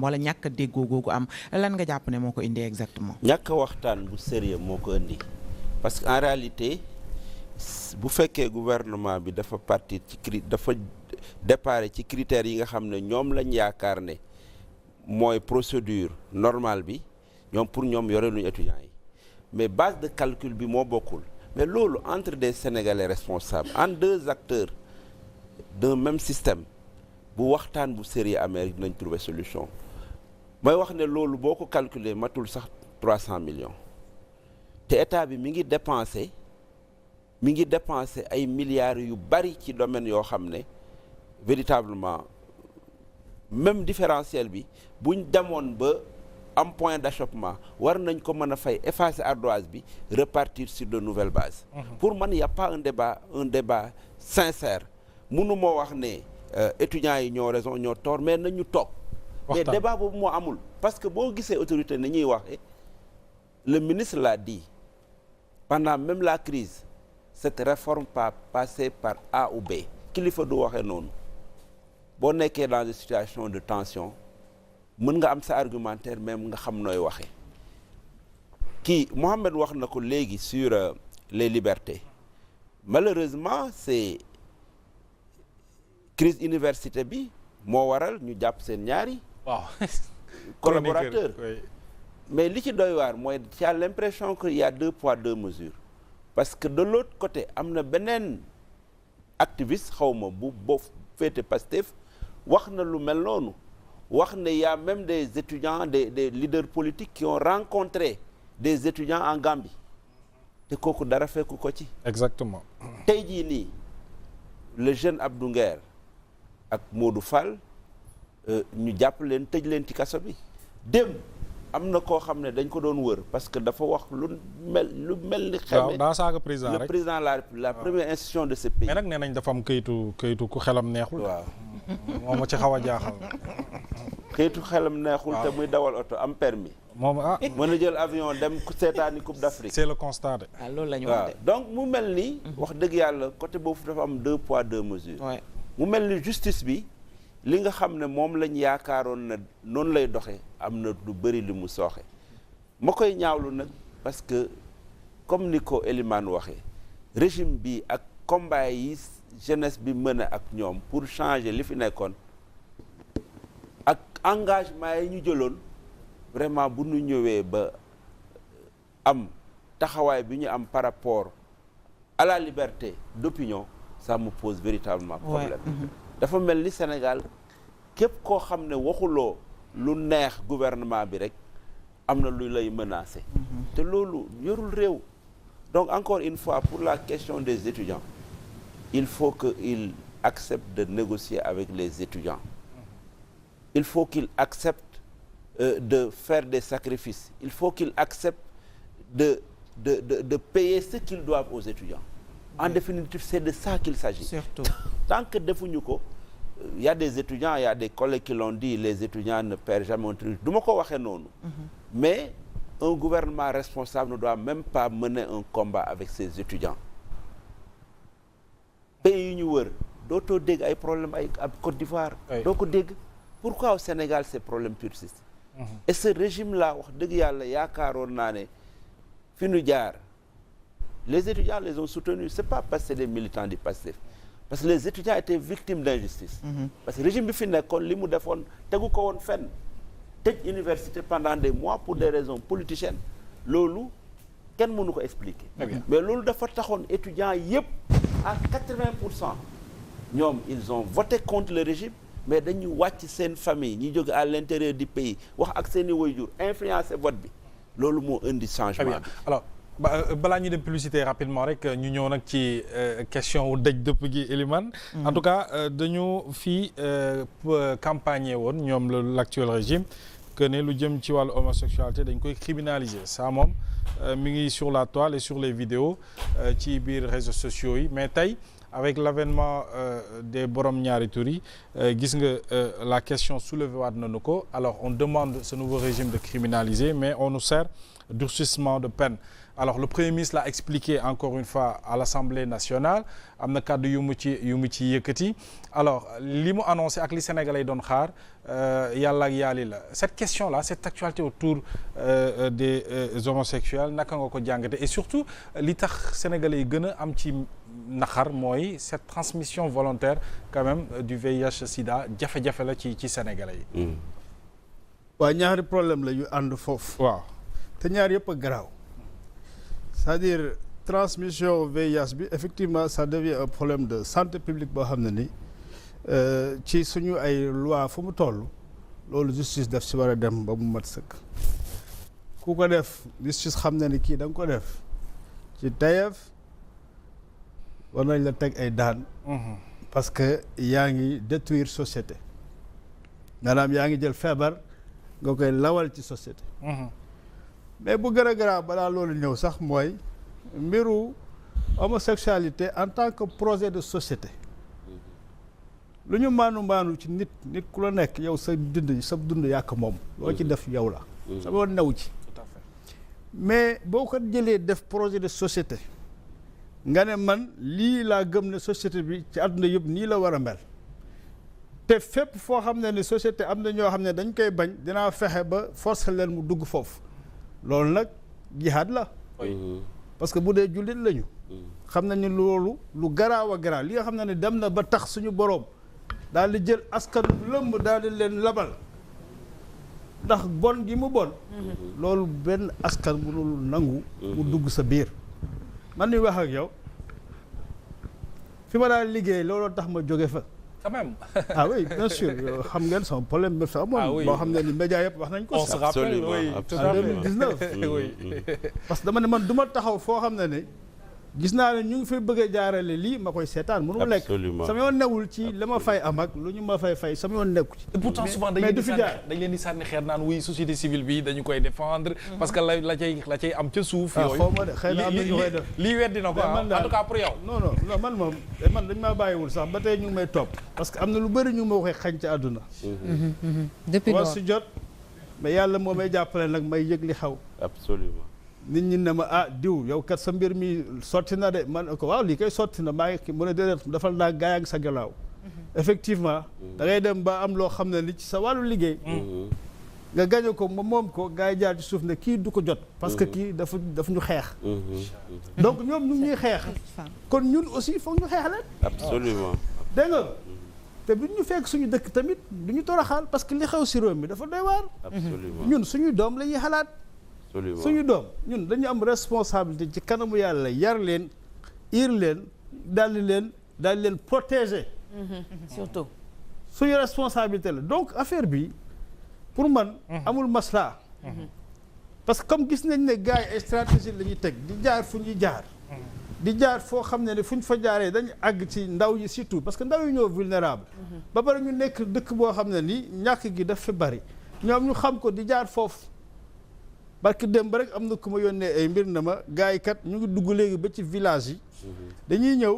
wala ñàkk a déggoo googu am lan nga jàpp ne moo ko indi exactement. ñàkk a waxtaan bu sérieux moo ko indi parce que en réalité bu fekkee gouvernement bi dafa partir dafa départ ci critères yi nga xam ne ñoom lañ yaakaar ne mooy procédure normale bi ñoom pour ñoom yore luñu étudiants yi mais base de calcul bi moo bokkul mais loolu entre des Sénégalais responsables entre deux acteurs d'un même système bu waxtaan bu sérieux amee dinañ trouver solution mooy wax ne loolu boo ko calculer matul sax 300 millions te état bi mi ngi dépensé ay milliards yu bari ci domaine yoo xam ne véritablement même différentiel bi buñ demoon ba am point d'achoppement war nañ ko mën a fay effacer ardoise bi repartir sur de nouvelles bases. Pour man y a pas un débat sincère mënu moo wax ne étudiants yi ñoo raison ñoo tort mais nañu toog. mais débat boobu moo amul parce que boo gisee autorité ni ñuy waxee le ministre l'a dit pendant même la crise cette réforme pas passée par A ou B kilifa du waxee noonu boo nekkee dans une situation de tension mën nga am sa argumentaire même nga xam nooy waxee kii Mohamed wax na ko léegi sur les libertés malheureusement c'est crise université bi moo waral ñu jàpp seen ñaari collaborateur mais li ci doy waar mooy tu as l'impression qu'il y a 2 poids 2 mesures parce que de l'autre côté am na beneen activiste xawma bu féete Pastef wax na lu mel noonu wax ne y a même des étudiants des leaders politiques qui ont rencontré des étudiants en Gambie te kooku dara fekku ko ci exactement tey jii nii le jeune Abdou Nguer ak Modou Fall ñu jàpp leen tëj leen ci kaso bi dem am na koo xam ne dañ ko doon wër parce que dafa wax lu mel ni xeme daa saaga président rek le président de la République la première institution de ce pays mais nag nee nañ dafa am këyitu ku xelam neexul waaw moom ma ci xaw a jaaxal këyitu xelam neexul te muy dawal oto am permis moom mën a jël avion dem seetaani Coupe d'Afrique c'est le constat de loolu la ñu wax de donc mu mel ni wax dëgg yàlla côté boobu dafa am 2 poids 2 mesures mu mel ni justice bi li nga xam ne moom lañ yaakaaroon na noonu lay doxee am na lu bëri li mu sooxe ma koy ñaawlu nag parce que comme ni ko Elimane waxee régime bi ak combat yi jeunesse bi mën a ak ñoom pour changer li fi nekkoon ak engagement yi ñu jëloon vraiment bu ñu ñëwee ba am taxawaay bi ñu am par rapport à la liberté d'opinion ça me pose véritablement problème dafa mel ni Sénégal képp koo xam ne waxuloo lu neex gouvernement bi rek am na lu lay menacer te loolu yorul réew donc encore une fois pour la question des étudiants il faut qu'ils acceptent de négocier avec les étudiants il faut qu'ils acceptent de faire des sacrifices il faut qu'ils acceptent de payer ce qu'ils doivent aux étudiants en définitive c'est de ça qu'il s'agit surtout tant que defuñu ko il y a des étudiants il y a des collègues qui l'ont dit les étudiants ne perdent jamais un truc du ma ko waxee noonu mais un gouvernement responsable ne doit même pas mener un combat avec ses étudiants pays yu ñu wër dootoo dégg ay problème ay ab Côte d'Ivoire doo ko dégg pourquoi au Sénégal ces problèmes persistent et ce régime là wax dëgg yàlla yaakaaroon naa ne fi nu jaar les étudiants les ont soutenus c'est pas parce que c'est des militants du PASTEF parce que les étudiants étaient victimes d'injustice parce que régime bi fi nekkoon li mu defoon tegu ko woon fenn tëj université pendant des mois pour des raisons politiciennes loolu kenn mënu ko expliquer mais loolu dafa taxoon étudiants yépp à 80% ñoom ils ont voté contre le régime mais dañu wàcc seen famille ñi jóge à l'intérieur du pays wax ak seeni waajur influencer vote bi loolu moo indi changement bi alors balaa ñu dem publicité rapidement rek ñu ñëw nag ci question wu dëj dëpp gi Elimane en tout cas dañu fii campagne woon ñoom l'actuel régime que ne lu jëm ci wàllu homosexualité dañ koy criminaliser ça moom mi ngi sur la toile et sur les vidéos ci biir réseaux sociaux yi mais tey avec l'avènement des borom ñaari tur yi gis nga la question soulevée waat nañu ko alors on demande ce nouveau régime de criminaliser mais on nous sert durcissement de peine alors le premier ministre l'a expliqué encore une fois à l'Assemblée nationale am na kàddu yu mu ci yëkkati alors li mu annoncé ak li Sénégalais yi doon xaar yàlla ak yàlli la cette question là cette actualité autour des homosexuels naka nga ko jàngate et surtout li tax sénégalais yi gën a am ci naxar mooy cette transmission volontaire quand même du VIH sida jafe-jafe la ci sénégalais yi. waaw ñaari problème la yu ànd foofu. waaw te ñaar yëpp a garaaw c'est-à-dire transmission VIH bi effectivement ça devient un problème de santé publique boo xam ne ni ci suñu ay loi fu mu toll loolu justice def si war a dem ba mu mat sëkk ku ko def justice xam na ni kii da nga ko def ci tayeef war nañ la teg ay daan. parce que yaa ngi détruire société maanaam yaa ngi jël feebar nga koy lawal ci société. mais bu gën a garaaw balaa loolu ñëw sax mooy mbiru homosexualité en tant que projet de société lu ñu maanu ci nit ku la nekk yow sa dund yàq moom loo ci def yow la sama woon new ci tout à fait. mais boo ko jëlee def projet de société nga ne man lii laa gëm ne société bi ci àdduna yëpp nii la war a mel te fépp foo xam ne ni société am na ñoo xam ne dañ koy bañ dinaa fexe ba forcer leen mu dugg foofu loolu nag jihaad la parce que bu dee jullit lañu xam nañu loolu lu garaaw a garaaw li nga xam ne dem na ba tax suñu boroom daal di jël askan lëmb daal di leen labal ndax bon gi mu bon loolu benn askan mënul nangu mu dugg sa biir man ni wax ak yow fi ma daal liggéey looloo tax ma jóge fa quand même. ah oui bien sûr xam ngeen sama problème bi fa amoon boo xam ne ni média yëpp wax nañ ko on se rappelle oui tout à en fait 2019 oui. parce que dama ne man du ma taxaw foo xam ne gis naa ne ñu ngi fay bëgg a jaarale lii ma koy seetaan mënu lekk sama yoon newul ci la ma fay am ak lu ñu ma fay sama yoon nekku ci et pourtant souvent dañ leen di sànni xeer naan wuy société civile bi dañu koy défendre parce que la cay am ca suuf yooyu xaw ma de xëy na am na ñu koy def lii weddi na ko en tout cas pour yow non man moom man dañ maa bàyyiwul sax ba tey ñu ngi may topp parce que am na lu bëri ñu ma waxee xañ ci àdduna depuis war si jot mais yàlla moo may jàppale nag may yëg li xaw absolument nit ñi ne ma diw yow kat sa mbir mi sotti na de man ko waaw lii koy sotti na maa ngi mu ne déedéet dafal naa gaa ngi sa gannaaw effectivement da ngay dem ba am loo xam ne li ci sa wàllu liggéey nga gañe ko moom ko gaa yi jaar ci suuf ne kii du ko jot parce que kii daf ñu xeex donc ñoom ñu ñuy xeex kon ñun aussi foog ñu xeex leen absolument dégg nga te bu ñu fekk suñu dëkk tamit du ñu toroxal parce que li xew si réew mi dafa doy waar ñun suñu doom la ñuy xalaat suñu doom ñun dañu am responsabilité ci kanamu yàlla yar leen iir leen daal di leen protéger surtout suñu responsabilité la donc affaire bi pour man amul masla parce que comme gis nañ ne gars yi ay stratégie la ñuy teg di jaar fu ñuy jaar di jaar foo xam ne fu ñu fa jaaree dañu àgg ci ndaw yi surtout parce que ndaw yi ñoo vulnérable ba pare ñu nekk dëkk boo xam ne ni ñàkk gi daf fi bari ñoom ñu xam ko di jaar foofu barki démb rek am na ku ma yónnee ay mbir na ma gars yi kat ñu ngi dugg léegi ba ci village yi dañuy ñëw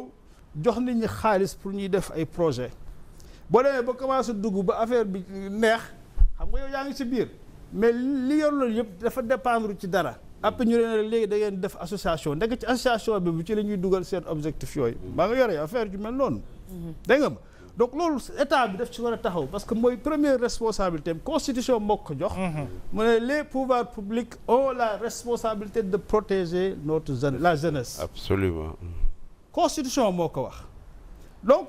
jox nit ñi xaalis pour ñuy def ay projet boo demee ba commencé dugg ba affaire bi neex xam nga yow yaa ngi ci biir mais li yor loolu yëpp dafa dépendre ci dara après ñu leen léegi da ngeen def association ndek ci association bi bu ci la ñuy dugal seen objectif yooyu maa nga yore affaire ju mel noonu dégg nga ma donc loolu état bi daf ci war a taxaw parce que mooy première responsabilité constitution moo ko jox mu ne les pouvoirs publics ont la responsabilité de protéger la jeunesse absolument constitution moo ko wax donc